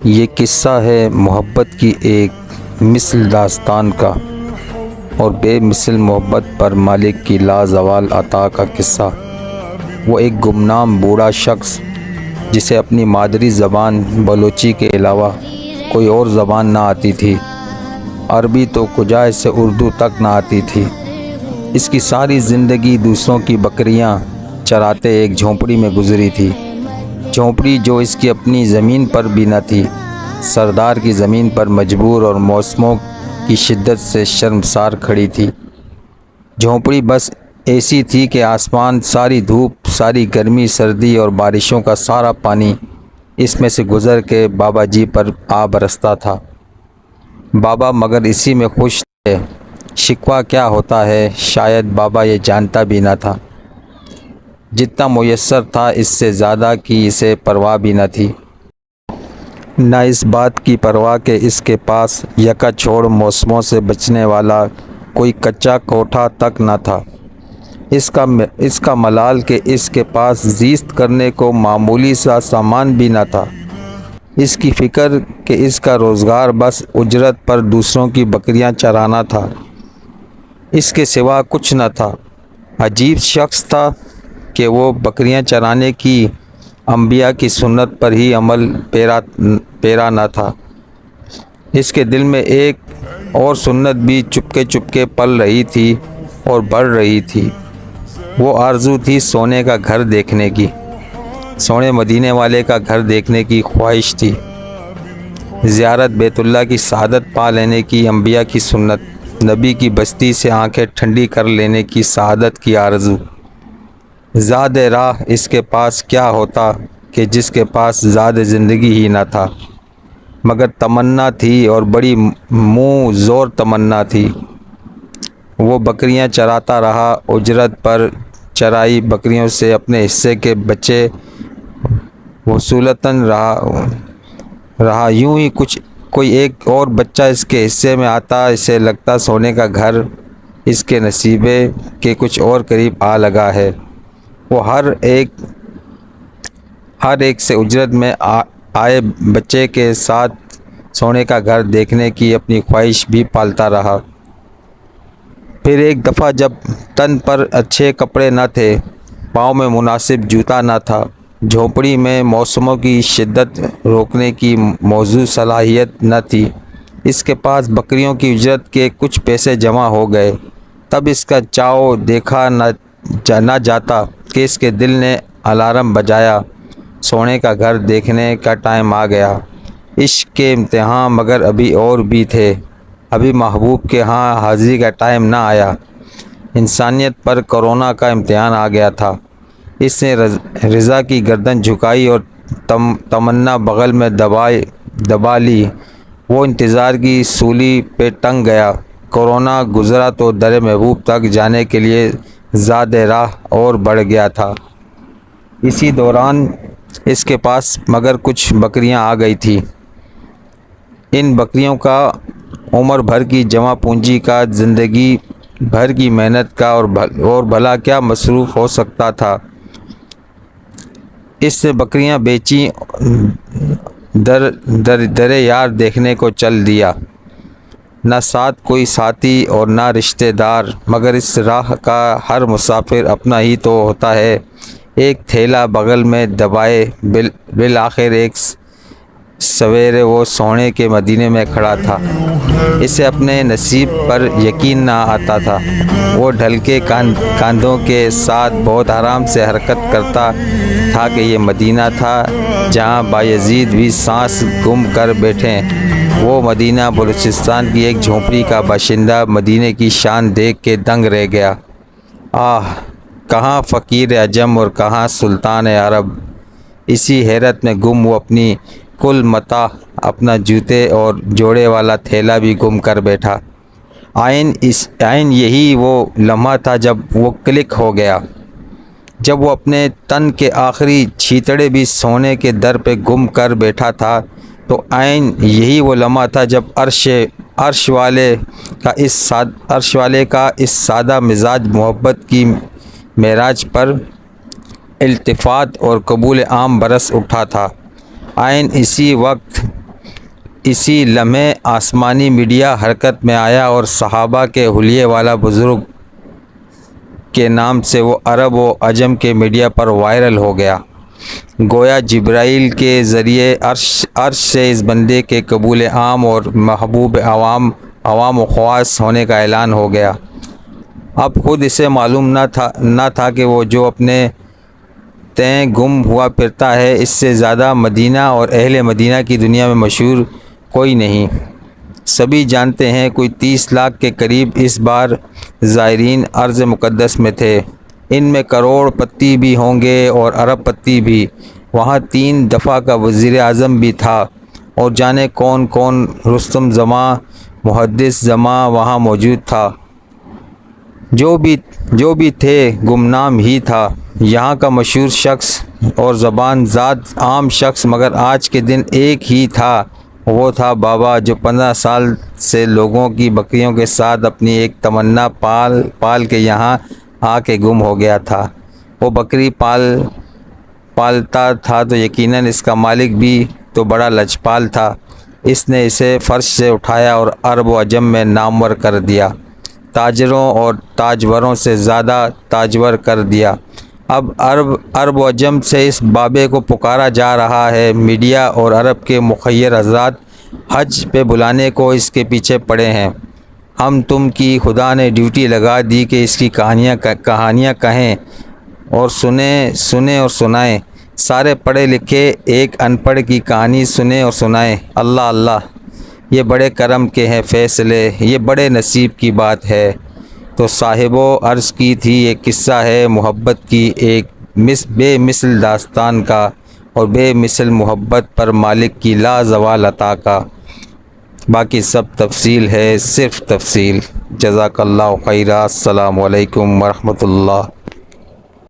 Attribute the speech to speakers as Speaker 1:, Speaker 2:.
Speaker 1: یہ قصہ ہے محبت کی ایک مثل داستان کا، اور بے مثل محبت پر مالک کی لازوال عطا کا قصہ۔ وہ ایک گمنام بوڑھا شخص جسے اپنی مادری زبان بلوچی کے علاوہ کوئی اور زبان نہ آتی تھی، عربی تو کجا سے اردو تک نہ آتی تھی۔ اس کی ساری زندگی دوسروں کی بکریاں چراتے ایک جھونپڑی میں گزری تھی، جھونپڑی جو اس کی اپنی زمین پر بھی نہ تھی، سردار کی زمین پر مجبور اور موسموں کی شدت سے شرمسار کھڑی تھی۔ جھونپڑی بس ایسی تھی کہ آسمان، ساری دھوپ، ساری گرمی، سردی اور بارشوں کا سارا پانی اس میں سے گزر کے بابا جی پر آ برستا تھا۔ بابا مگر اسی میں خوش تھے۔ شکوہ کیا ہوتا ہے شاید بابا یہ جانتا بھی نہ تھا۔ جتنا میسر تھا اس سے زیادہ کی اسے پرواہ بھی نہ تھی، نہ اس بات کی پرواہ کہ اس کے پاس یکا چھوڑ موسموں سے بچنے والا کوئی کچا کوٹھا تک نہ تھا۔ اس کا ملال کہ اس کے پاس زیست کرنے کو معمولی سا سامان بھی نہ تھا۔ اس کی فکر کہ اس کا روزگار بس اجرت پر دوسروں کی بکریاں چرانا تھا، اس کے سوا کچھ نہ تھا۔ عجیب شخص تھا کہ وہ بکریاں چرانے کی انبیاء کی سنت پر ہی عمل پیرا نہ تھا۔ اس کے دل میں ایک اور سنت بھی چپکے پل رہی تھی اور بڑھ رہی تھی۔ وہ آرزو تھی سونے کا گھر دیکھنے کی، سونے مدینے والے کا گھر دیکھنے کی خواہش تھی، زیارت بیت اللہ کی سعادت پا لینے کی انبیاء کی سنت، نبی کی بستی سے آنکھیں ٹھنڈی کر لینے کی سعادت کی آرزو۔ زاد راہ اس کے پاس کیا ہوتا کہ جس کے پاس زاد زندگی ہی نہ تھا، مگر تمنا تھی اور بڑی منہ زور تمنا تھی۔ وہ بکریاں چراتا رہا، اجرت پر چرائی بکریوں سے اپنے حصے کے بچے وصولتاً رہا۔ یوں ہی کوئی ایک اور بچہ اس کے حصے میں آتا، اسے لگتا سونے کا گھر اس کے نصیبے کے کچھ اور قریب آ لگا ہے۔ وہ ہر ایک سے اجرت میں آئے بچے کے ساتھ سونے کا گھر دیکھنے کی اپنی خواہش بھی پالتا رہا۔ پھر ایک دفعہ جب تن پر اچھے کپڑے نہ تھے، پاؤں میں مناسب جوتا نہ تھا، جھونپڑی میں موسموں کی شدت روکنے کی موزوں صلاحیت نہ تھی، اس کے پاس بکریوں کی اجرت کے کچھ پیسے جمع ہو گئے، تب اس کا چاؤ دیکھا نہ جاتا کہ اس کے دل نے الارم بجایا، سونے کا گھر دیکھنے کا ٹائم آ گیا۔ عشق کے امتحان مگر ابھی اور بھی تھے، ابھی محبوب کے ہاں حاضری کا ٹائم نہ آیا۔ انسانیت پر کرونا کا امتحان آ گیا تھا۔ اس نے رضا کی گردن جھکائی اور تمنا بغل میں دبا لی۔ وہ انتظار کی سولی پہ ٹنگ گیا۔ کرونا گزرا تو در محبوب تک جانے کے لیے زاد راہ اور بڑھ گیا تھا۔ اسی دوران اس کے پاس مگر کچھ بکریاں آ گئی تھیں۔ ان بکریوں کا عمر بھر کی جمع پونجی کا، زندگی بھر کی محنت کا اور بھلا کیا مصروف ہو سکتا تھا۔ اس نے بکریاں بیچیں، در یار دیکھنے کو چل دیا۔ نہ ساتھ کوئی ساتھی اور نہ رشتہ دار، مگر اس راہ کا ہر مسافر اپنا ہی تو ہوتا ہے۔ ایک تھیلا بغل میں دبائے بالآخر ایک سویرے وہ سونے کے مدینے میں کھڑا تھا۔ اسے اپنے نصیب پر یقین نہ آتا تھا۔ وہ ڈھلکے کاندھوں کے ساتھ بہت آرام سے حرکت کرتا تھا کہ یہ مدینہ تھا جہاں بایزید بھی سانس گم کر بیٹھے۔ وہ مدینہ بلوچستان کی ایک جھونپڑی کا باشندہ مدینے کی شان دیکھ کے دنگ رہ گیا۔ آہ! کہاں فقیر عجم اور کہاں سلطان عرب! اسی حیرت میں گم وہ اپنی کل متاع، اپنا جوتے اور جوڑے والا تھیلا بھی گم کر بیٹھا۔ عین یہی وہ لمحہ تھا جب وہ کلک ہو گیا، جب وہ اپنے تن کے آخری چھیتڑے بھی سونے کے در پہ گم کر بیٹھا تھا، تو عین یہی وہ لمحہ تھا جب عرش والے کا اس سادہ مزاج محبت کی معراج پر التفات اور قبول عام برس اٹھا تھا۔ عین اسی وقت اسی لمحے آسمانی میڈیا حرکت میں آیا اور صحابہ کے حلیے والا بزرگ کے نام سے وہ عرب و عجم کے میڈیا پر وائرل ہو گیا۔ گویا جبرائیل کے ذریعے عرش سے اس بندے کے قبول عام اور محبوب عوام و خواص ہونے کا اعلان ہو گیا۔ اب خود اسے معلوم نہ تھا کہ وہ جو اپنے تئیں گم ہوا پھرتا ہے، اس سے زیادہ مدینہ اور اہل مدینہ کی دنیا میں مشہور کوئی نہیں۔ سبھی جانتے ہیں کوئی 30 لاکھ کے قریب اس بار زائرین ارض مقدس میں تھے۔ ان میں کروڑ پتی بھی ہوں گے اور ارب پتی بھی۔ وہاں 3 دفعہ کا وزیر اعظم بھی تھا اور جانے کون کون رستم زماں محدث زماں وہاں موجود تھا۔ جو بھی تھے گمنام ہی تھا، یہاں کا مشہور شخص اور زبان زاد عام شخص، مگر آج کے دن ایک ہی تھا، وہ تھا بابا جو 15 سال سے لوگوں کی بکریوں کے ساتھ اپنی ایک تمنا پال کے یہاں آ کے گم ہو گیا تھا۔ وہ بکری پالتا تھا تو یقیناً اس کا مالک بھی تو بڑا لجپال تھا۔ اس نے اسے فرش سے اٹھایا اور عرب و عجم میں نامور کر دیا، تاجروں اور تاجوروں سے زیادہ تاجور کر دیا۔ اب عرب و عجم سے اس بابے کو پکارا جا رہا ہے۔ میڈیا اور عرب کے مخیر حضرات حج پہ بلانے کو اس کے پیچھے پڑے ہیں۔ ہم تم کی خدا نے ڈیوٹی لگا دی کہ اس کی کہانیاں کہیں اور سنیں اور سنائیں۔ سارے پڑھے لکھے ایک ان پڑھ کی کہانی سنیں اور سنائیں۔ اللہ اللہ، یہ بڑے کرم کے ہیں فیصلے، یہ بڑے نصیب کی بات ہے۔ تو صاحبو عرض کی تھی ایک قصہ ہے محبت کی ایک بے مثل داستان کا، اور بے مثل محبت پر مالک کی لازوال عطا کا۔ باقی سب تفصیل ہے، صرف تفصیل۔ جزاک اللہ خیرہ۔ السلام علیکم ورحمۃ اللہ۔